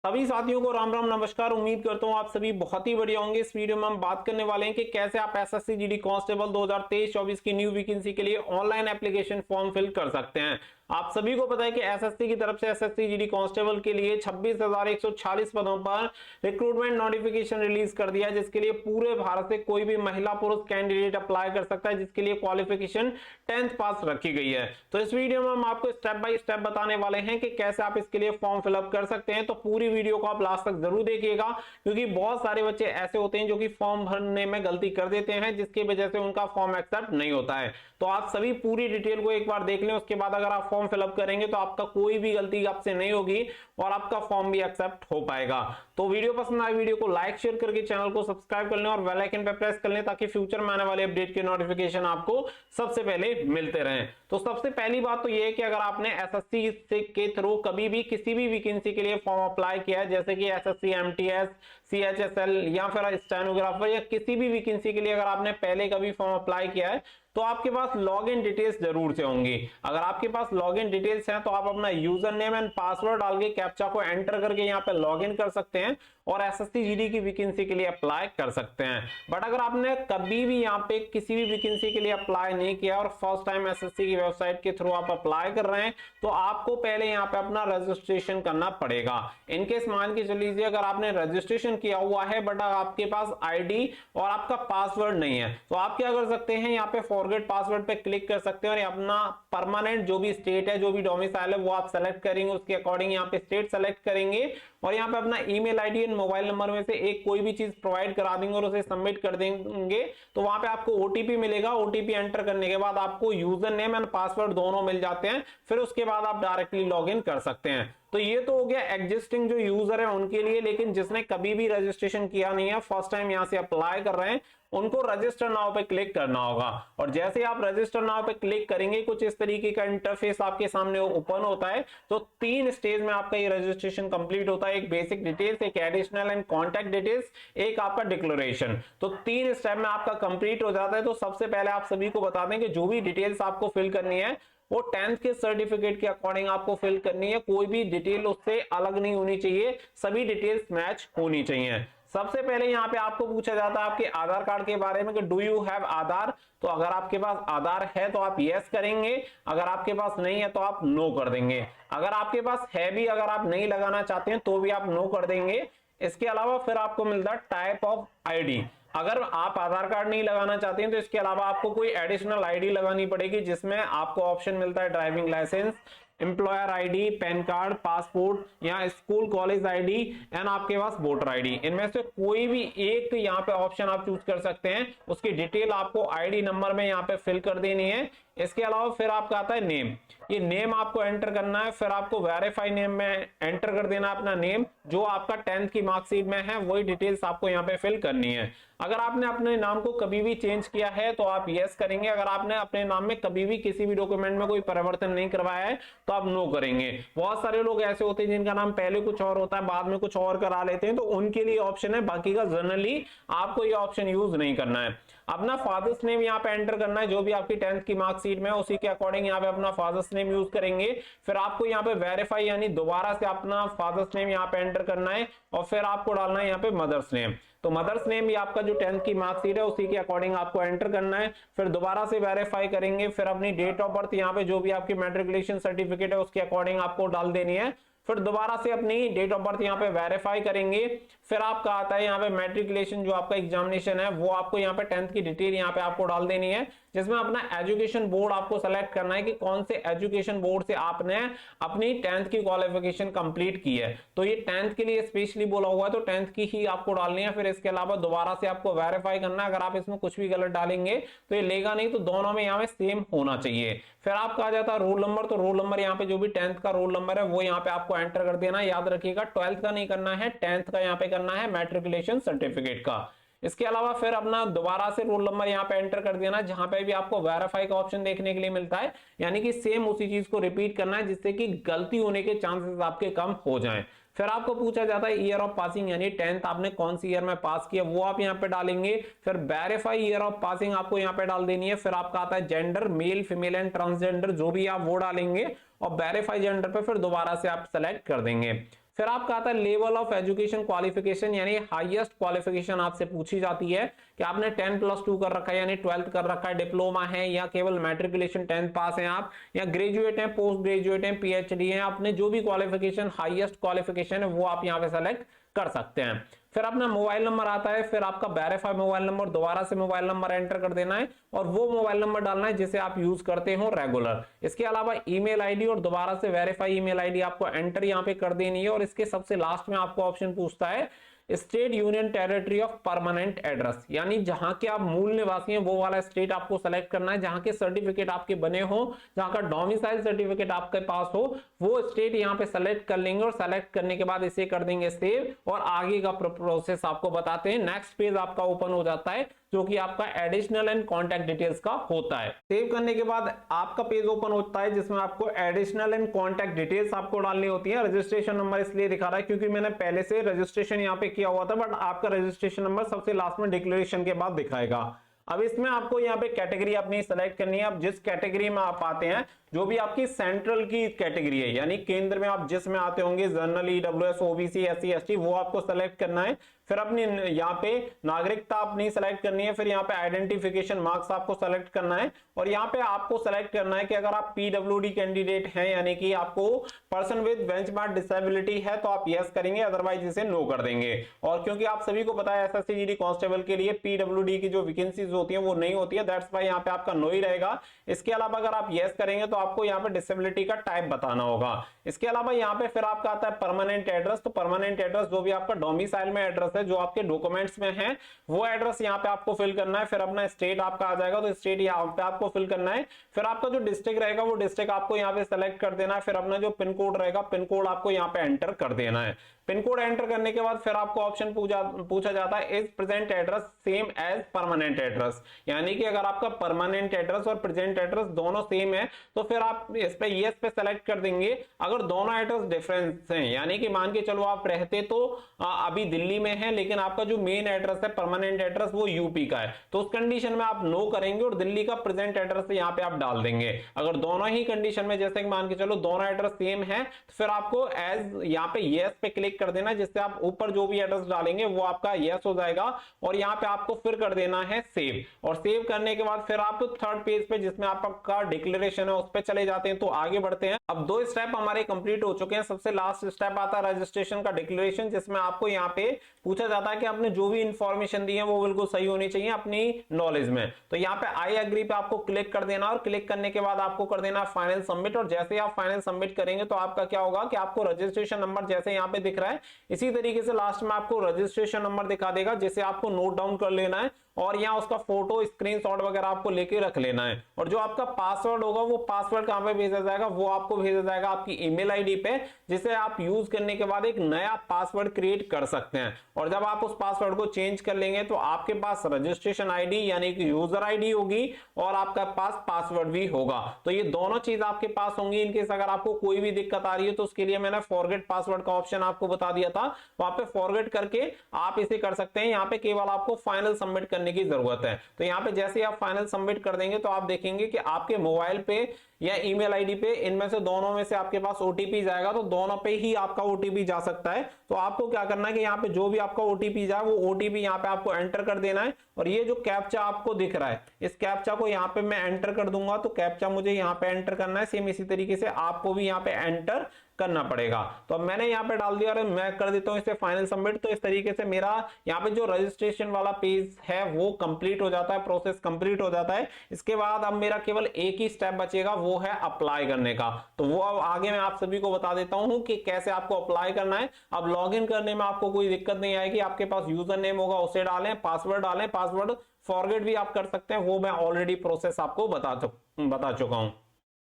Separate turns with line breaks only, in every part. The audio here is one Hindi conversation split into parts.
सभी साथियों को राम राम नमस्कार। उम्मीद करता हूं आप सभी बहुत ही बढ़िया होंगे। इस वीडियो में हम बात करने वाले हैं कि कैसे आप एसएससी जीडी कांस्टेबल 2023-24 की न्यू वैकेंसी के लिए ऑनलाइन एप्लीकेशन फॉर्म फिल कर सकते हैं। आप सभी को पता है कि एसएससी की तरफ से एसएससी जीडी कांस्टेबल के लिए 26,146 पदों पर रिक्रूटमेंट नोटिफिकेशन रिलीज कर दिया, जिसके लिए पूरे भारत से कोई भी महिला पुरुष कैंडिडेट अप्लाई कर सकता है, जिसके लिए क्वालिफिकेशन 10th पास रखी गई है। तो इस वीडियो में हम आपको स्टेप बाय स्टेप बताने वाले हैं कि कैसे आप इसके लिए फॉर्म फिलअप कर सकते हैं। तो पूरी वीडियो को आप लास्ट तक जरूर देखिएगा, क्योंकि बहुत सारे बच्चे ऐसे होते हैं जो कि फॉर्म भरने में गलती कर देते हैं, जिसकी वजह से उनका फॉर्म एक्सेप्ट नहीं होता है। तो आप सभी पूरी डिटेल को एक बार देख लें, उसके बाद अगर आप फॉर्म फिलअप करेंगे तो आपका कोई भी गलती आपसे नहीं होगी और आपका फॉर्म भी एक्सेप्ट हो पाएगा। तो वीडियो पसंद आए वीडियो को लाइक शेयर करके चैनल को सब्सक्राइब कर लें और बेल आइकन पर प्रेस कर लें, ताकि फ्यूचर में आने वाले अपडेट के नोटिफिकेशन आपको सबसे पहले मिलते रहें। तो सबसे पहली बात तो यह है कि अगर आपने एसएससी के थ्रू कभी भी किसी भी वैकेंसी के लिए फॉर्म अप्लाई किया है, जैसे कि एसएससी एमटीएस, सीएचएसएल या फिर स्टेनोग्राफर या किसी भी वैकेंसी के लिए अगर आपने पहले कभी फॉर्म अप्लाई किया है, तो आपके पास लॉगिन डिटेल्स जरूर से होंगी। अगर आपके पास लॉगिन डिटेल्स हैं तो आप अपना यूजर नेम एंड पासवर्ड डाल के कैप्चा को एंटर करके यहाँ पे लॉगिन कर सकते हैं और एसएससी जीडी की वैकेंसी के लिए अप्लाई कर सकते हैं। बट अगर आपने कभी भी यहाँ पे किसी भी वैकेंसी के लिए अप्लाई नहीं किया और फर्स्ट टाइम एसएससी की वेबसाइट के थ्रू आप अप्लाई कर रहे हैं, तो आपको पहले यहाँ पे अपना रजिस्ट्रेशन करना पड़ेगा। इनकेस मान के चलिए अगर आपने रजिस्ट्रेशन किया हुआ है बट आपके पास आईडी और आपका पासवर्ड नहीं है, तो आप क्या कर सकते हैं, यहाँ पे फॉरगेट पासवर्ड पे क्लिक कर सकते हैं और अपना परमानेंट जो भी स्टेट है, जो भी डोमिसाइल है, वो आप सेलेक्ट करेंगे। उसके अकॉर्डिंग यहाँ पे स्टेट सेलेक्ट करेंगे और यहाँ पे अपना email ID and mobile number में से एक कोई भी चीज प्रोवाइड करा देंगे और उसे सबमिट कर देंगे। तो वहां पे आपको ओटीपी मिलेगा। ओटीपी एंटर करने के बाद आपको यूजर नेम एंड पासवर्ड दोनों मिल जाते हैं। फिर उसके बाद आप डायरेक्टली लॉग इन कर सकते हैं। तो ये तो हो गया एग्जिस्टिंग जो यूजर है उनके लिए, लेकिन जिसने कभी भी रजिस्ट्रेशन किया नहीं है, फर्स्ट टाइम यहां से अप्लाई कर रहे हैं, उनको रजिस्टर नाउ पे क्लिक करना होगा। और जैसे आप रजिस्टर नाउ पे क्लिक करेंगे, कुछ इस तरीके का इंटरफेस आपके सामने ओपन होता है। तो 3 स्टेज में आपका ये रजिस्ट्रेशन कंप्लीट होता है। एक बेसिक डिटेल्स, एक एडिशनल एंड कॉन्टैक्ट डिटेल्स, एक आपका डिक्लेरेशन। तो 3 स्टेप में आपका कंप्लीट हो जाता है। तो सबसे पहले आप सभी को बता दें कि जो भी डिटेल्स आपको फिल करनी है वो 10th के सर्टिफिकेट के अकॉर्डिंग आपको फिल करनी है। कोई भी डिटेल उससे अलग नहीं होनी चाहिए, सभी डिटेल्स मैच होनी चाहिए। सबसे पहले यहाँ पे आपको पूछा जाता है आपके आधार कार्ड के बारे में कि डू यू हैव आधार। तो अगर आपके पास आधार है तो आप यस करेंगे, अगर आपके पास नहीं है तो आप नो कर देंगे। अगर आपके पास है भी, अगर आप नहीं लगाना चाहते हैं तो भी आप नो कर देंगे। इसके अलावा फिर आपको मिलता है टाइप ऑफ आईडी। अगर आप आधार कार्ड नहीं लगाना चाहते हैं तो इसके अलावा आपको कोई एडिशनल आईडी लगानी पड़ेगी, जिसमें आपको ऑप्शन मिलता है driving licence, employer ID, PAN card, passport या स्कूल कॉलेज आईडी एंड आपके पास वोटर आईडी। इनमें से कोई भी एक यहाँ पे ऑप्शन आप चूज कर सकते हैं। उसकी डिटेल आपको आईडी नंबर में यहाँ पे फिल कर देनी है। इसके अलावा फिर आपका आता है नेम। ये नेम आपको एंटर करना है। फिर आपको वेरीफाई नेम में एंटर कर देना अपना नेम, जो आपका 10th की मार्कशीट में है वही डिटेल्स आपको यहाँ पे फिल करनी है। अगर आपने अपने नाम को कभी भी चेंज किया है तो आप यस करेंगे। अगर आपने अपने नाम में कभी भी किसी भी डॉक्यूमेंट में कोई परिवर्तन नहीं करवाया है तो आप नो करेंगे। बहुत सारे लोग ऐसे होते हैं जिनका नाम पहले कुछ और होता है, बाद में कुछ और करा लेते हैं, तो उनके लिए ऑप्शन है। बाकी का जनरली आपको ये ऑप्शन यूज नहीं करना है। अपना फादर्स नेम यहाँ पे एंटर करना है, जो भी आपकी 10th की मार्कशीट में उसी के अकॉर्डिंग यहाँ पे अपना फादर्स नेम यूज करेंगे। फिर आपको यहाँ पे वेरीफाई यानी दोबारा से अपना फादर्स नेम यहाँ पे एंटर करना है और फिर आपको डालना है यहाँ पे मदर्स नेम। तो मदर्स नेम भी आपका जो 10th की मार्कशीट है उसी के अकॉर्डिंग आपको एंटर करना है। फिर दोबारा से वेरीफाई करेंगे। फिर अपनी डेट ऑफ बर्थ यहाँ पे जो भी आपकी मैट्रिकुलेशन सर्टिफिकेट है उसके अकॉर्डिंग आपको डाल देनी है। फिर दोबारा से अपनी डेट ऑफ बर्थ यहाँ पे वेरीफाई करेंगे। फिर आपका आता है यहाँ पे मैट्रिकुलेशन, जो आपका एग्जामिनेशन है वो आपको यहाँ पे 10th की डिटेल यहाँ पे आपको डाल देनी है, जिसमें अपना एजुकेशन बोर्ड आपको सेलेक्ट करना है कि कौन से एजुकेशन बोर्ड से आपने अपनी 10th की क्वालिफिकेशन कंप्लीट की है। तो ये 10th के लिए स्पेशली बोला हुआ है, तो 10th की ही आपको डालनी है। फिर इसके अलावा दोबारा से आपको वेरीफाई करना है। अगर आप इसमें कुछ भी गलत डालेंगे तो ये लेगा नहीं, तो दोनों में यहाँ पे सेम होना चाहिए। फिर आपका आ जाता है रोल नंबर। तो रोल नंबर यहाँ पे जो भी 10th का रोल नंबर है वो यहाँ पे आपको एंटर कर देना है। याद रखिएगा 12th का नहीं करना है, 10th का यहाँ पे करना है, मैट्रिकुलेशन सर्टिफिकेट का। इसके अलावा फिर अपना दोबारा से रोल नंबर यहाँ पे एंटर कर देना, जहां पे भी आपको वेरीफाई का ऑप्शन देखने के लिए मिलता है। यानी कि सेम उसी चीज को रिपीट करना है, जिससे कि गलती होने के चांसेस आपके कम हो जाएं। फिर आपको पूछा जाता है ईयर ऑफ पासिंग, यानी 10th आपने कौन सी ईयर में पास किया वो आप यहाँ पे डालेंगे। फिर वेरीफाई ईयर ऑफ पासिंग आपको यहाँ पे डाल देनी है। फिर आपका आता है gender, male, female and transgender, जो भी आप वो डालेंगे और वेरीफाई जेंडर पे फिर दोबारा से आप सेलेक्ट कर देंगे। फिर आपका आता है लेवल ऑफ एजुकेशन क्वालिफिकेशन, यानी हाईएस्ट क्वालिफिकेशन आपसे पूछी जाती है कि आपने 10+2 कर रखा है यानी 12th कर रखा है, डिप्लोमा है या केवल मैट्रिकुलेशन 10th पास है आप, या ग्रेजुएट है, पोस्ट ग्रेजुएट है, पीएचडी है, आपने जो भी क्वालिफिकेशन हाईएस्ट क्वालिफिकेशन है वो आप यहाँ पे सेलेक्ट कर सकते हैं। फिर अपना मोबाइल नंबर आता है, फिर आपका वेरीफाई मोबाइल नंबर, दोबारा से मोबाइल नंबर एंटर कर देना है और वो मोबाइल नंबर डालना है जिसे आप यूज करते हो रेगुलर। इसके अलावा ईमेल आईडी और दोबारा से वेरीफाई ईमेल आईडी आपको एंटर यहाँ पे कर देनी है। और इसके सबसे लास्ट में आपको ऑप्शन पूछता है state union territory of permanent address, यानी जहां के आप मूल निवासी हैं वो वाला स्टेट आपको सेलेक्ट करना है, जहां के सर्टिफिकेट आपके बने हो, जहां का डोमिसाइल सर्टिफिकेट आपके पास हो वो स्टेट यहां पे सेलेक्ट कर लेंगे और सेलेक्ट करने के बाद इसे कर देंगे सेव और आगे का प्रोसेस आपको बताते हैं। नेक्स्ट पेज आपका ओपन हो जाता है जो कि आपका एडिशनल एंड कॉन्टैक्ट डिटेल्स का होता है। सेव करने के बाद आपका पेज ओपन होता है जिसमें आपको एडिशनल एंड कॉन्टैक्ट डिटेल्स आपको डालनी होती है। रजिस्ट्रेशन नंबर इसलिए दिखा रहा है क्योंकि मैंने पहले से रजिस्ट्रेशन यहाँ पे किया हुआ था, बट आपका रजिस्ट्रेशन नंबर सबसे लास्ट में डिक्लेरेशन के बाद दिखाएगा। अब इसमें आपको यहाँ पे कैटेगरी अपनी सेलेक्ट करनी है। अब जिस कैटेगरी में आप आते हैं, जो भी आपकी सेंट्रल की कैटेगरी है, यानी केंद्र में आप जिसमें आते होंगे, general, EWS, OBC, SC, ST, वो आपको सेलेक्ट करना है। फिर अपनी यहाँ पे नागरिकता अपनी सेलेक्ट करनी है। फिर यहाँ पे आइडेंटिफिकेशन मार्क्स आपको सेलेक्ट करना है और यहाँ पे आपको सेलेक्ट करना है कि अगर आप पीडब्ल्यूडी कैंडिडेट हैं, यानी कि आपको पर्सन विद बेंचमार्क डिसेबिलिटी है, तो आप यस करेंगे, अदरवाइज इसे नो कर देंगे। और क्योंकि आप सभी को पता है एसएससी जीडी कांस्टेबल के लिए पीडब्ल्यूडी की जो वैकेंसीज होती है वो नहीं होती है, दैट्स व्हाई यहाँ पे आपका नो ही रहेगा। इसके अलावा अगर आप यस करेंगे तो आपको यहाँ पे डिसेबिलिटी का टाइप बताना होगा। इसके अलावा यहाँ पे फिर आपका आता है परमानेंट एड्रेस। तो परमानेंट एड्रेस जो भी आपका डोमिसाइल में एड्रेस है, जो आपके डॉक्यूमेंट्स में है, वो एड्रेस यहाँ पे आपको फिल करना है। फिर अपना स्टेट आपका आ जाएगा तो स्टेट यहाँ पे आपको फिल करना है। फिर आपका जो डिस्ट्रिक्ट रहेगा वो डिस्ट्रिक्ट आपको यहाँ पे सेलेक्ट कर देना है। फिर अपना जो पिन कोड रहेगा, पिन कोड आपको यहाँ पे एंटर कर देना है। पिन कोड एंटर करने के बाद फिर आपको ऑप्शन पूछा जाता है is present address same as permanent address, यानी कि अगर आपका परमानेंट एड्रेस और प्रेजेंट एड्रेस दोनों सेम है तो फिर आप इस पे यस पे सेलेक्ट कर देंगे। अगर दोनों एड्रेस डिफरेंस हैं, यानी कि मान के चलो आप रहते तो अभी दिल्ली में है लेकिन आपका जो मेन एड्रेस है परमानेंट एड्रेस वो यूपी का है, तो उस कंडीशन में आप नो करेंगे और दिल्ली का प्रेजेंट एड्रेस यहाँ पे आप डाल देंगे। अगर दोनों ही कंडीशन में जैसे कि मान के चलो दोनों एड्रेस सेम है तो फिर आपको एज यहाँ पे यस पे क्लिक कर देना, जिससे आप ऊपर जो भी एड्रेस डालेंगे वो आपका यस हो जाएगा और यहाँ पे आपको फिर कर देना है सेव। और सेव करने के बाद फिर आप थर्ड पेज पे जिसमें आपका डिक्लेरेशन है उस पे चले जाते हैं। तो आगे बढ़ते हैं। अब 2 स्टेप हमारे कंप्लीट हो चुके हैं। सबसे लास्ट स्टेप आता है रजिस्ट्रेशन का डिक्लेरेशन, जिसमें आपको यहाँ पे पूछा जाता है कि आपने जो भी इंफॉर्मेशन दी है वो बिल्कुल सही होनी चाहिए अपनी नॉलेज में। तो यहाँ पे आई एग्री पे आपको क्लिक कर देना और क्लिक करने के बाद आपको कर देना फाइनल सबमिट। और जैसे ही आप फाइनल सबमिट करेंगे तो आपका क्या होगा कि आपको रजिस्ट्रेशन नंबर जैसे यहाँ पे दिख रहा है इसी तरीके से लास्ट में आपको रजिस्ट्रेशन नंबर दिखा देगा, जिसे आपको नोट डाउन कर लेना है और यहाँ उसका फोटो स्क्रीनशॉट वगैरह आपको लेके रख लेना है। और जो आपका पासवर्ड होगा वो पासवर्ड कहां पे भेजा जाएगा, वो आपको भेजा जाएगा आपकी ईमेल आईडी पे, जिसे आप यूज करने के बाद एक नया पासवर्ड क्रिएट कर सकते हैं। और जब आप उस पासवर्ड को चेंज कर लेंगे तो आपके पास रजिस्ट्रेशन आईडी यानी कि यूजर आईडी होगी और आपका पास पासवर्ड भी होगा। तो ये दोनों चीज आपके पास होंगी। इनकेस अगर आपको कोई भी दिक्कत आ रही है तो उसके लिए मैंने फॉरगेट पासवर्ड का ऑप्शन आपको बता दिया था, वहां पे फॉरगेट करके आप इसे कर सकते हैं। यहाँ पे केवल आपको फाइनल सबमिट करने की जरूरत है। तो यहाँ पे जैसे आप फाइनल सबमिट कर देंगे तो आप देखेंगे कि आपके मोबाइल पे या ईमेल आईडी पे इनमें से दोनों में से आपके पास ओटीपी जाएगा, तो दोनों पे ही आपका ओटीपी जा सकता है। तो आपको क्या करना है कि यहाँ पे जो भी आपका ओटीपी जाए वो ओटीपी यहाँ पे आपको एंटर कर देना है। और ये जो कैप्चा आपको दिख रहा है इस कैप्चा को यहाँ पे मैं एंटर कर दूंगा, तो कैप्चा मुझे यहाँ पे एंटर करना है। सेम इसी तरीके से आपको भी यहाँ पे एंटर करना पड़ेगा। तो अब मैंने यहाँ पे डाल दिया और मैं कर देता हूँ इसे फाइनल सबमिट। तो इस तरीके से मेरा यहाँ पे जो रजिस्ट्रेशन वाला पेज है वो कंप्लीट हो जाता है, प्रोसेस कंप्लीट हो जाता है। इसके बाद अब मेरा केवल एक ही स्टेप बचेगा, वो है अप्लाई करने का। तो वो अब आगे मैं आप सभी को बता देता हूँ कि कैसे आपको अप्लाई करना है। अब लॉगिन करने में आपको कोई दिक्कत नहीं आएगी। आपके पास यूजर नेम होगा उसे डालें, पासवर्ड डालें, पासवर्ड फॉरगेट भी आप कर सकते हैं, वो मैं ऑलरेडी प्रोसेस आपको बता चुका हूं।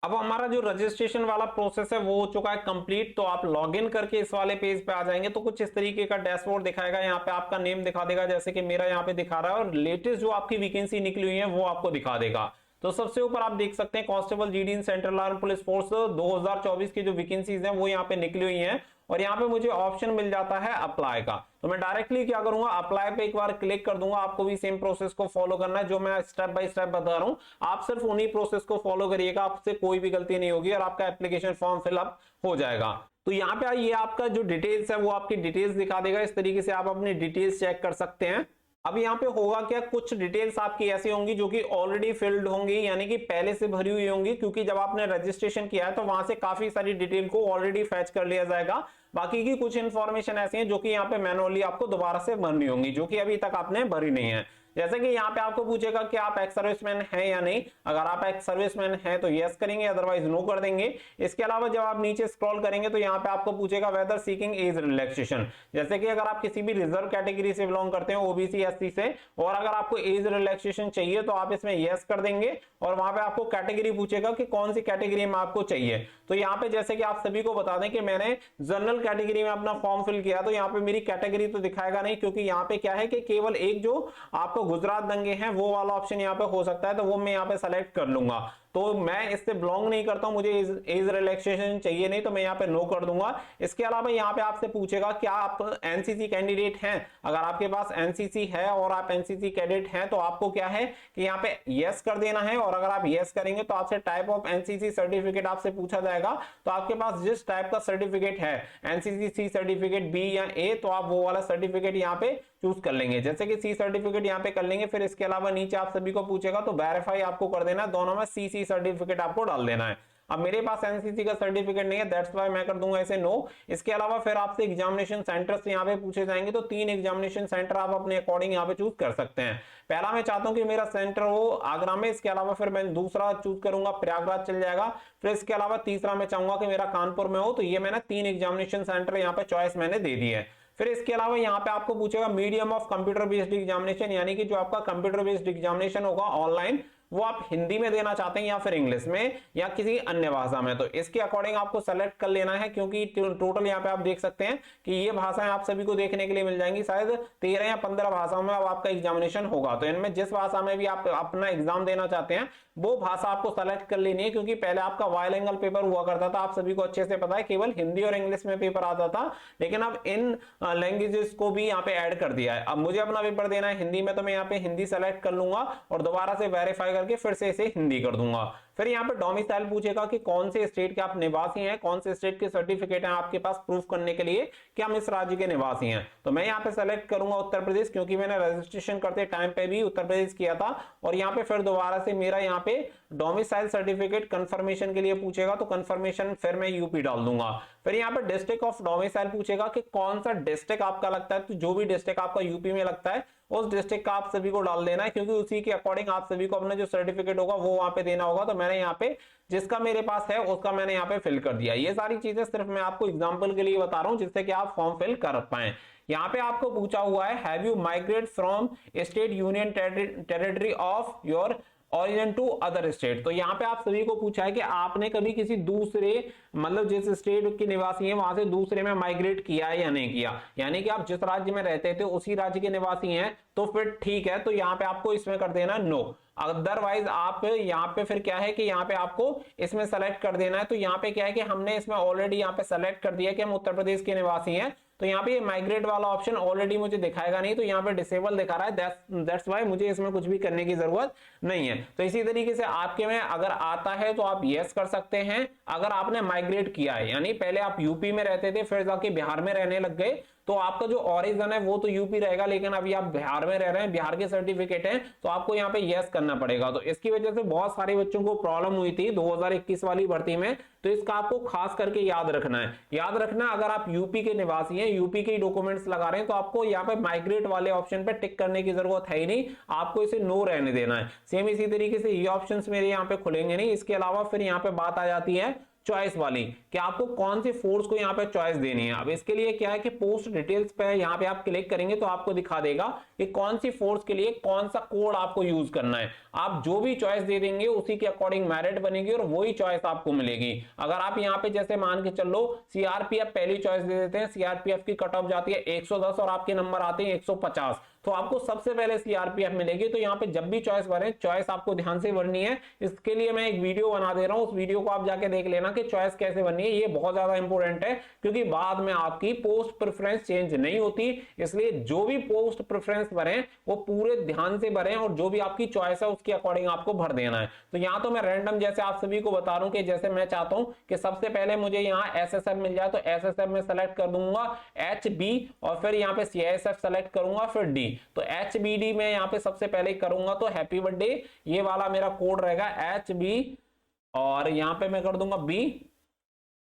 अब हमारा जो रजिस्ट्रेशन वाला प्रोसेस है वो हो चुका है कंप्लीट। तो आप लॉगिन करके इस वाले पेज पे आ जाएंगे तो कुछ इस तरीके का डैशबोर्ड दिखाएगा। यहाँ पे आपका नेम दिखा देगा जैसे कि मेरा यहाँ पे दिखा रहा है, और लेटेस्ट जो आपकी वैकेंसी निकली हुई है वो आपको दिखा देगा। तो सबसे ऊपर आप देख सकते हैं constable GD in central arm police force 2024 की जो वैकेंसीज हैं वो यहाँ पे निकली हुई हैं। और यहाँ पे मुझे ऑप्शन मिल जाता है अप्लाई का। तो मैं डायरेक्टली क्या करूंगा, अप्लाई पे एक बार क्लिक कर दूंगा। आपको भी सेम प्रोसेस को फॉलो करना है जो मैं स्टेप बाय स्टेप बता रहा हूं। आप सिर्फ उन्हीं प्रोसेस को फॉलो करिएगा, आपसे कोई भी गलती नहीं होगी और आपका एप्लीकेशन फॉर्म फिलअप हो जाएगा। तो यहाँ पे ये आपका जो डिटेल्स है वो आपकी डिटेल्स दिखा देगा। इस तरीके से आप अपनी डिटेल्स चेक कर सकते हैं। अब यहाँ पे होगा क्या, कुछ डिटेल्स आपकी ऐसी होंगी जो कि ऑलरेडी फिल्ड होंगी, यानी कि पहले से भरी हुई होंगी, क्योंकि जब आपने रजिस्ट्रेशन किया है तो वहां से काफी सारी डिटेल को ऑलरेडी फैच कर लिया जाएगा। बाकी की कुछ इंफॉर्मेशन ऐसी है जो कि यहाँ पे मैनुअली आपको दोबारा से भरनी होंगी, जो कि अभी तक आपने भरी नहीं है। जैसे कि यहाँ पे आपको पूछेगा कि आप एक्स सर्विसमैन हैं या नहीं। अगर आप एक्स सर्विसमैन हैं तो यस करेंगे, अदरवाइज नो कर देंगे। इसके अलावा जब आप नीचे स्क्रॉल करेंगे तो यहाँ पे आपको पूछेगा वेदर सीकिंग एज रिलैक्सेशन। जैसे कि अगर आप किसी भी रिजर्व कैटेगरी से बिलोंग करते हैं, ओबीसी एससी से, और अगर आपको एज रिलैक्सेशन चाहिए तो आप इसमें यस कर देंगे और वहां पे आपको कैटेगरी पूछेगा कि कौन सी कैटेगरी में आपको चाहिए। तो यहाँ पे जैसे कि आप सभी को बता दें कि मैंने जनरल कैटेगरी में अपना फॉर्म फिल किया, तो यहाँ पे मेरी कैटेगरी तो दिखाएगा नहीं, क्योंकि यहाँ पे क्या है कि केवल एक जो आपको गुजरात दंगे हैं वो वाला ऑप्शन यहाँ पे हो सकता है, तो वो मैं यहाँ पे सेलेक्ट कर लूंगा। तो मैं इससे बिलोंग नहीं करता हूं, मुझे एज रिलैक्सेशन चाहिए नहीं, तो मैं यहाँ पे नो कर दूंगा। इसके अलावा यहाँ पे आपसे पूछेगा क्या आप एनसीसी कैंडिडेट हैं। अगर आपके पास एनसीसी है और आप एनसीसी कैडेट हैं तो आपको क्या है कि यहाँ पे यस कर देना है। और अगर आप यस करेंगे तो आपसे टाइप ऑफ एनसीसी सर्टिफिकेट आपसे पूछा जाएगा। तो आपके पास जिस टाइप का सर्टिफिकेट है, एनसीसी सी सर्टिफिकेट, बी या ए, तो आप वो वाला सर्टिफिकेट यहाँ पे चूज कर लेंगे। जैसे कि सी सर्टिफिकेट यहाँ पे कर लेंगे। फिर इसके अलावा नीचे आप सभी को पूछेगा तो वेरीफाई आपको कर देना है, दोनों में सी सर्टिफिकेट आपको डाल देना है। अब मेरे पास एनसीसी का सर्टिफिकेट नहीं है, दैट्स व्हाई मैं कर दूंगा इसे नो। इसके अलावा फिर आपसे एग्जामिनेशन सेंटर्स यहाँ पे पूछे जाएंगे, तो 3 एग्जामिनेशन सेंटर आप अपने अकॉर्डिंग यहाँ पे चूज कर सकते हैं। पहला मैं चाहता हूं कि मेरा सेंटर हो आगरा में, इसके अलावा फिर मैं दूसरा चूज करूंगा प्रयागराज चल जाएगा। फिर इसके अलावा तीसरा मैं चाहूंगा कि मेरा कानपुर में हो। तो ये मैंने 3 एग्जामिनेशन सेंटर यहाँ पे चॉइस मैंने दे दी है। फिर इसके अलावा यहाँ पे आपको पूछेगा medium of computer based examination, यानी कि जो आपका कंप्यूटर बेस्ड एग्जामिनेशन होगा ऑनलाइन, वो आप हिंदी में देना चाहते हैं या फिर इंग्लिश में या किसी अन्य भाषा में। तो इसके अकॉर्डिंग आपको सेलेक्ट कर लेना है, क्योंकि टोटल यहाँ पे आप देख सकते हैं कि ये भाषाएं आप सभी को देखने के लिए मिल जाएंगी। शायद 13 या 15 भाषाओं में अब आपका एग्जामिनेशन होगा। तो इनमें जिस भाषा में भी आप अपना एग्जाम देना चाहते हैं वो भाषा आपको सेलेक्ट कर लेनी है, क्योंकि पहले आपका बाइलिंगुअल पेपर हुआ करता था, आप सभी को अच्छे से पता है, केवल हिंदी और इंग्लिश में पेपर आता था। लेकिन अब इन लैंग्वेजेस को भी यहाँ पे ऐड कर दिया है। अब मुझे अपना पेपर देना है हिंदी में, तो मैं यहाँ पे हिंदी सेलेक्ट कर लूंगा और दोबारा से वेरीफाई करके फिर से इसे हिंदी कर दूंगा। फिर यहाँ पे डोमिसाइल पूछेगा कि कौन से स्टेट के आप निवासी हैं, कौन से स्टेट के सर्टिफिकेट हैं आपके पास प्रूफ करने के लिए कि हम इस राज्य के निवासी हैं। तो मैं यहाँ पे सेलेक्ट करूंगा उत्तर प्रदेश, क्योंकि मैंने रजिस्ट्रेशन करते टाइम पे भी उत्तर प्रदेश किया था। और यहाँ पे फिर दोबारा से मेरा यहाँ पे डोमिसाइल सर्टिफिकेट कंफर्मेशन के लिए पूछेगा, तो कंफर्मेशन फिर मैं यूपी डाल दूंगा। फिर यहाँ पे डिस्ट्रिक्ट ऑफ डोमिसाइल पूछेगा कि कौन सा डिस्ट्रिक्ट आपका लगता है, तो जो भी डिस्ट्रिक्ट आपका यूपी में लगता है उस डिस्ट्रिक्ट का आप सभी को डाल देना है, क्योंकि उसी के अकॉर्डिंग आप सभी को अपना जो सर्टिफिकेट होगा वो वहां पे देना होगा। तो मैंने यहाँ पे जिसका मेरे पास है उसका मैंने यहाँ पे फिल कर दिया। ये सारी चीजें सिर्फ मैं आपको एग्जांपल के लिए बता रहा हूँ, जिससे कि आप फॉर्म फिल कर पाए। यहाँ पे आपको पूछा हुआ है have you migrate from state union territory of your origin to other state. तो यहाँ पे आप सभी को पूछा है कि आपने कभी किसी दूसरे, मतलब जिस स्टेट के निवासी हैं वहां से दूसरे में माइग्रेट किया है या नहीं किया, यानी कि आप जिस राज्य में रहते थे उसी राज्य के निवासी हैं, तो फिर ठीक है, तो यहाँ पे आपको इसमें कर देना नो। अदरवाइज आप यहाँ पे फिर क्या है कि यहाँ पे आपको इसमें सेलेक्ट कर देना है। तो यहाँ पे क्या है कि हमने इसमें ऑलरेडी यहाँ पे सेलेक्ट कर दिया कि हम उत्तर प्रदेश के निवासी हैं, तो यहाँ पे ये माइग्रेट वाला ऑप्शन ऑलरेडी मुझे दिखाएगा नहीं, तो यहाँ पे डिसेबल दिखा रहा है। दैट्स व्हाई मुझे इसमें कुछ भी करने की जरूरत नहीं है। तो इसी तरीके से आपके में अगर आता है तो आप यस कर सकते हैं। अगर आपने माइग्रेट किया है, यानी पहले आप यूपी में रहते थे फिर जाके बिहार में रहने लग गए, तो आपका जो ओरिजिन है वो तो यूपी रहेगा, लेकिन अभी आप बिहार में रह रहे हैं, बिहार के सर्टिफिकेट हैं, तो आपको यहाँ पे यस करना पड़ेगा। तो इसकी वजह से बहुत सारे बच्चों को प्रॉब्लम हुई थी 2021 वाली भर्ती में। तो इसका आपको खास करके याद रखना है। याद रखना, अगर आप यूपी के निवासी हैं, यूपी के डॉक्यूमेंट्स लगा रहे हैं, तो आपको यहाँ पे माइग्रेट वाले ऑप्शन पे टिक करने की जरूरत है ही नहीं, आपको इसे नो रहने देना है। सेम इसी तरीके से ये ऑप्शंस मेरे यहाँ पे खुलेंगे नहीं। इसके अलावा फिर यहाँ पे बात आ जाती है चॉइस वाली कि आपको कौन सी फोर्स को यहाँ पे चॉइस देनी है। अब इसके लिए क्या है कि पोस्ट डिटेल्स पे यहाँ पे आप क्लिक करेंगे तो आपको दिखा देगा कि कौन सी फोर्स के लिए कौन सा कोड आपको यूज करना है। आप जो भी चॉइस दे देंगे उसी के अकॉर्डिंग मेरिट बनेगी और वही चॉइस आपको मिलेगी। अगर आप यहाँ पे जैसे मान के चलो सीआरपीएफ पहली चॉइस दे देते हैं, सीआरपीएफ की कट ऑफ जाती है 110 और आपके नंबर आते हैं 150, तो आपको सबसे पहले सीआरपीएफ मिलेगी। तो यहाँ पे जब भी चॉइस भरें, चॉइस आपको ध्यान से भरनी है। इसके लिए मैं एक वीडियो बना दे रहा हूं, उस वीडियो को आप जाके देख लेना कि चॉइस कैसे भरनी है। ये बहुत ज्यादा इंपॉर्टेंट है क्योंकि बाद में आपकी पोस्ट प्रेफरेंस चेंज नहीं होती। इसलिए जो भी पोस्ट प्रेफरेंस भरें वो पूरे ध्यान से भरें और जो भी आपकी चॉइस है उसके अकॉर्डिंग आपको भर देना है। तो यहाँ तो मैं रैंडम जैसे आप सभी को बता रहा हूं कि जैसे मैं चाहता हूं कि सबसे पहले मुझे यहाँ एसएसएफ मिल जाए, तो एसएसएफ में सेलेक्ट कर दूंगा HB और फिर यहाँ पे CISF सेलेक्ट करूंगा, फिर D। तो HBD में यहाँ पे सबसे पहले करूंगा तो हैप्पी बर्थडे, ये वाला मेरा कोड रहेगा HB और यहाँ पे मैं कर दूंगा B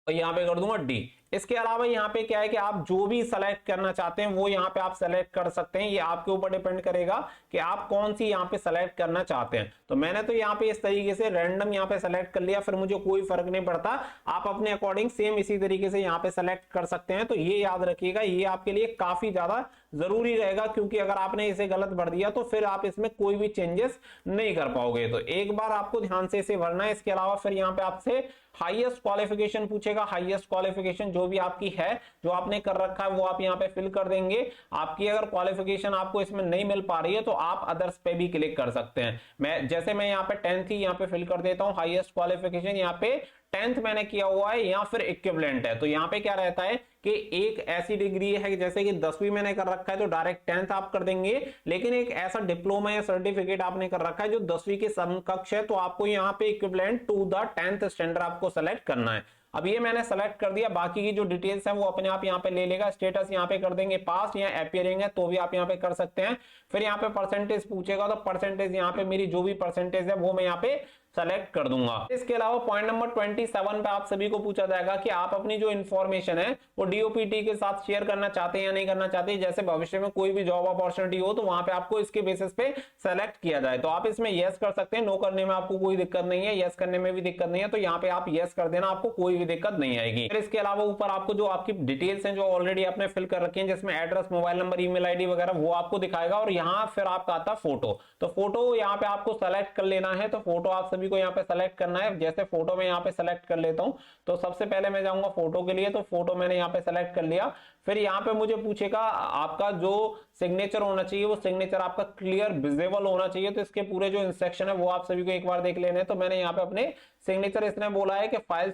और यहाँ पे कर दूंगा D। इसके अलावा यहाँ पे क्या है कि आप जो भी सेलेक्ट करना चाहते हैं वो यहाँ पे आप सेलेक्ट कर सकते हैं। ये आपके ऊपर डिपेंड करेगा कि आप कौन सी यहाँ पे सेलेक्ट करना चाहते हैं। तो मैंने तो यहाँ पे इस तरीके से रैंडम यहाँ पे सेलेक्ट कर लिया, फिर मुझे कोई फर्क नहीं पड़ता। आप अपने अकॉर्डिंग सेम इसी तरीके से यहाँ पे सेलेक्ट कर सकते हैं। तो ये याद रखिएगा, ये आपके लिए काफी ज्यादा जरूरी रहेगा क्योंकि अगर आपने इसे गलत भर दिया तो फिर आप इसमें कोई भी चेंजेस नहीं कर पाओगे। तो एक बार आपको ध्यान से इसे भरना है। इसके अलावा फिर यहाँ पे आपसे हाईएस्ट क्वालिफिकेशन पूछेगा। हाईएस्ट क्वालिफिकेशन जो भी आपकी है, जो आपने कर रखा है वो आप यहाँ पे फिल कर देंगे। आपकी अगर क्वालिफिकेशन आपको इसमें नहीं मिल पा रही है तो आप अदर्स पे भी क्लिक कर सकते हैं। मैं यहाँ पे 10th ही यहाँ पे फिल कर देता हूँ। हाईएस्ट क्वालिफिकेशन यहाँ पे 10th मैंने किया हुआ है या फिर इक्विवेलेंट है। तो यहाँ पे क्या रहता है कि एक ऐसी डिग्री है जैसे कि 10वीं मैंने कर रखा है तो डायरेक्ट 10th आप कर देंगे, लेकिन एक ऐसा डिप्लोमा या सर्टिफिकेट आपने कर रखा है जो 10वीं के समकक्ष है तो आपको यहाँ पे equivalent to the 10th standard आपको सेलेक्ट करना है। अब ये मैंने सेलेक्ट कर दिया, बाकी की जो डिटेल्स है वो अपने आप यहाँ पे ले लेगा। स्टेटस यहाँ पे कर देंगे पास या अपीयरिंग है तो भी आप यहाँ पे कर सकते हैं। फिर यहाँ पे परसेंटेज पूछेगा तो परसेंटेज यहाँ पे मेरी जो भी परसेंटेज है वो मैं यहाँ पे सेलेक्ट कर दूंगा। इसके अलावा पॉइंट नंबर 27 पे आप सभी को पूछा जाएगा कि आप अपनी जो इन्फॉर्मेशन है वो डीओपीटी के साथ शेयर करना चाहते हैं या नहीं करना चाहते। जैसे भविष्य में कोई भी जॉब अपॉर्चुनिटी हो तो वहां पे आपको इसके बेसिस पे सेलेक्ट किया जाए तो आप इसमें यस कर सकते हैं। नो करने में आपको कोई दिक्कत नहीं है, यस करने में भी दिक्कत नहीं है। तो यहाँ पे आप यस कर देना, आपको कोई भी दिक्कत नहीं आएगी। फिर इसके अलावा ऊपर आपको जो आपकी डिटेल्स हैं जो ऑलरेडी आपने फिल कर रखी है, जिसमें address, mobile number, email ID वगैरह, वो आपको दिखाएगा। और यहाँ फिर आपका आता फोटो, तो फोटो यहाँ पे आपको सेलेक्ट कर लेना है। तो फोटो आप सभी को यहाँ पे सेलेक्ट करना है। जैसे फोटो में यहाँ पे सेलेक्ट कर लेता हूं तो सबसे पहले मैं जाऊंगा फोटो के लिए, तो फोटो मैंने यहाँ पे सेलेक्ट कर लिया। फिर यहाँ पे मुझे पूछेगा आपका जो सिग्नेचर होना चाहिए वो सिग्नेचर आपका क्लियर विजिबल होना चाहिए। तो इसके पूरे जो इंस्ट्रक्शन है वो आप सभी को एक बार देख लेने हैं। तो मैंने यहाँ पे अपने सिग्नेचर, इसने बोला है कि file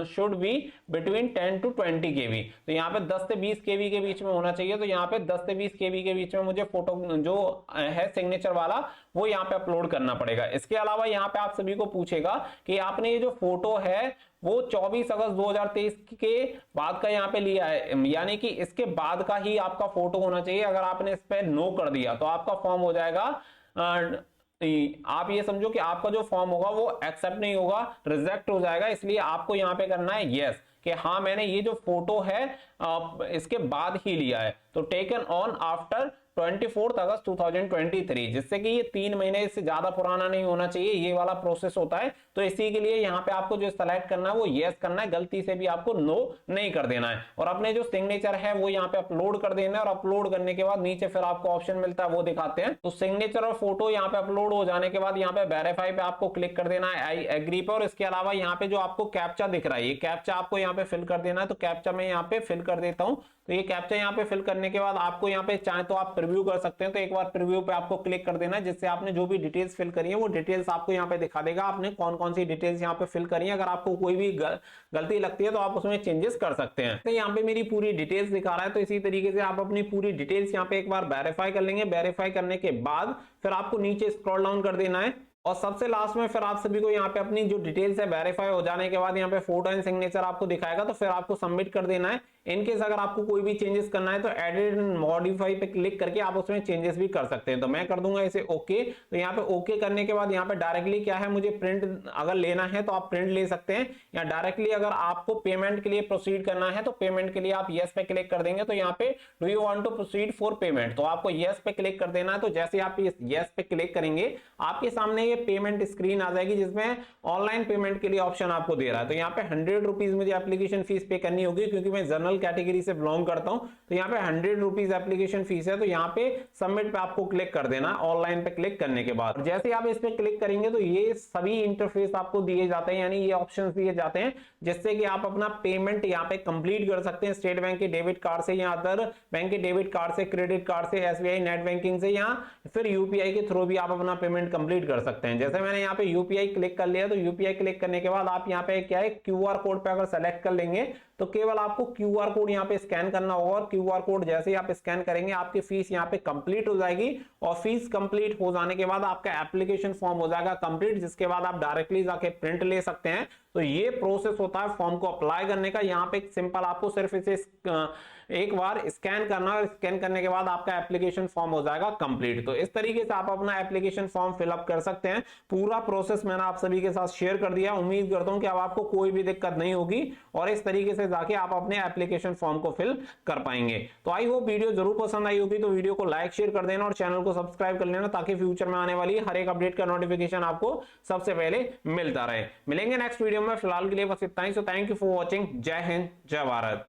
should be between 10 to 20 KB। तो यहाँ पे 10 से 20 KB के बीच में होना चाहिए। तो यहाँ पे 10 से 20 KB के बीच में मुझे फोटो जो है सिग्नेचर वाला वो यहाँ पे अपलोड करना पड़ेगा। इसके अलावा यहाँ पे आप सभी को पूछेगा कि आपने ये जो फोटो है वो 24 अगस्त 2023 के बाद का यहाँ पे लिया है, यानी कि इसके बाद का ही आपका फोटो होना चाहिए। अगर आपने इस पे नो कर दिया तो आपका फॉर्म हो जाएगा, आप ये समझो कि आपका जो फॉर्म होगा वो एक्सेप्ट नहीं होगा, रिजेक्ट हो जाएगा। इसलिए आपको यहाँ पे करना है यस कि हाँ मैंने ये जो फोटो है इसके बाद ही लिया है। तो टेकन ऑन आफ्टर 24 अगस्त 2023, जिससे कि ये 3 महीने से ज्यादा पुराना नहीं होना चाहिए, ये वाला प्रोसेस होता है। तो इसी के लिए यहाँ पे आपको जो सेलेक्ट करना है वो यस करना है, गलती से भी आपको नो नहीं कर देना है। और अपने जो सिग्नेचर है वो यहाँ पे अपलोड कर देना है। और अपलोड करने के बाद नीचे फिर आपको ऑप्शन मिलता है वो दिखाते हैं। तो सिग्नेचर और फोटो यहाँ पे अपलोड हो जाने के बाद यहाँ पे वेरीफाई पे आपको क्लिक कर देना है, आई एग्री पे। और इसके अलावा यहाँ पे जो आपको कैप्चा दिख रहा है, ये कैप्चा आपको यहाँ पे फिल कर देना है। तो कैप्चा मैं यहाँ पे फिल कर देता हूँ। तो ये कैप्चा यहाँ पे फिल करने के बाद आपको यहाँ पे चाहे तो आप प्रीव्यू कर सकते हैं। तो एक बार प्रीव्यू पे आपको क्लिक कर देना है, जिससे आपने जो भी डिटेल्स फिल करी है वो डिटेल्स आपको यहाँ पे दिखा देगा, आपने कौन कौन सी डिटेल्स यहाँ पे फिल करी है। अगर आपको कोई भी गलती लगती है तो आप उसमें चेंजेस कर सकते हैं। तो यहाँ पे मेरी पूरी डिटेल्स दिखा रहा है। तो इसी तरीके से आप अपनी पूरी डिटेल्स यहाँ पे एक बार वेरीफाई कर लेंगे। वेरीफाई करने के बाद फिर आपको नीचे स्क्रॉल डाउन कर देना है और सबसे लास्ट में फिर आप सभी को यहाँ पे अपनी जो डिटेल्स है वेरीफाई हो जाने के बाद यहाँ पे फोटो एंड सिग्नेचर आपको दिखाएगा। तो फिर आपको सबमिट कर देना है। इनकेस अगर आपको कोई भी चेंजेस करना है तो एडिट एंड मॉडिफाई पे क्लिक करके आप उसमें चेंजेस भी कर सकते हैं। तो मैं कर दूंगा इसे ओके। तो यहाँ पे ओके करने के बाद यहाँ पे डायरेक्टली क्या है, मुझे प्रिंट अगर लेना है तो आप प्रिंट ले सकते हैं, या डायरेक्टली अगर आपको पेमेंट के लिए प्रोसीड करना है तो पेमेंट के लिए आप यस पे क्लिक कर देंगे। तो यहाँ पे do you want to proceed for payment, तो आपको यस पे क्लिक कर देना है। तो जैसे आप यस पे क्लिक करेंगे आपके सामने ये पेमेंट स्क्रीन आ जाएगी, जिसमें ऑनलाइन पेमेंट के लिए ऑप्शन आपको दे रहा है। तो यहाँ पे 100 रुपीज मुझे एप्लीकेशन फीस पे करनी होगी, क्योंकि मैं जनरल जनरल कैटेगरी से बिलोंग करता हूं, तो यहाँ पे 100 रुपीज एप्लीकेशन फीस है। तो यहाँ पे सबमिट पे आपको क्लिक कर देना ऑनलाइन पे क्लिक करने के बाद। जैसे आप इस पे क्लिक करेंगे तो ये सभी इंटरफेस आपको दिए जाते हैं, यानी ये ऑप्शंस दिए जाते हैं जिससे कि आप अपना पेमेंट यहाँ पे कंप्लीट कर सकते हैं स्टेट बैंक के डेबिट कार्ड से या अदर बैंक के डेबिट कार्ड से, क्रेडिट कार्ड से, एसबीआई नेट बैंकिंग से, या फिर यूपीआई के थ्रू भी आप अपना पेमेंट कंप्लीट कर सकते हैं। जैसे मैंने यहाँ पे यूपीआई क्लिक कर लिया, तो यूपीआई क्लिक करने के बाद आप यहाँ पे क्या है क्यूआर कोड पे अगर सेलेक्ट कर लेंगे तो केवल आपको क्यूआर कोड यहाँ पे स्कैन करना होगा, और क्यूआर कोड जैसे ही आप स्कैन करेंगे आपकी फीस यहाँ पे कंप्लीट हो जाएगी। और फीस कंप्लीट हो जाने के बाद आपका एप्लीकेशन फॉर्म हो जाएगा कंप्लीट, जिसके बाद आप डायरेक्टली जाके प्रिंट ले सकते हैं। तो ये प्रोसेस होता है फॉर्म को अप्लाई करने का। यहाँ पे सिंपल आपको सिर्फ इसे एक बार स्कैन करना, और स्कैन करने के बाद आपका एप्लीकेशन फॉर्म हो जाएगा कंप्लीट। तो इस तरीके से आप अपना एप्लीकेशन फॉर्म फिलअप कर सकते हैं। पूरा प्रोसेस मैंने आप सभी के साथ शेयर कर दिया। उम्मीद करता हूं कि अब आपको कोई भी दिक्कत नहीं होगी और इस तरीके से जाके आप अपने एप्लीकेशन फॉर्म को फिल कर पाएंगे। तो आई होप वीडियो जरूर पसंद आई होगी, तो वीडियो को लाइक शेयर कर देना और चैनल को सब्सक्राइब कर लेना, ताकि फ्यूचर में आने वाली हर एक अपडेट का नोटिफिकेशन आपको सबसे पहले मिलता रहे। मिलेंगे नेक्स्ट वीडियो में, फिलहाल के लिए बस इतना ही। So thank you for watching. जय हिंद, जय भारत।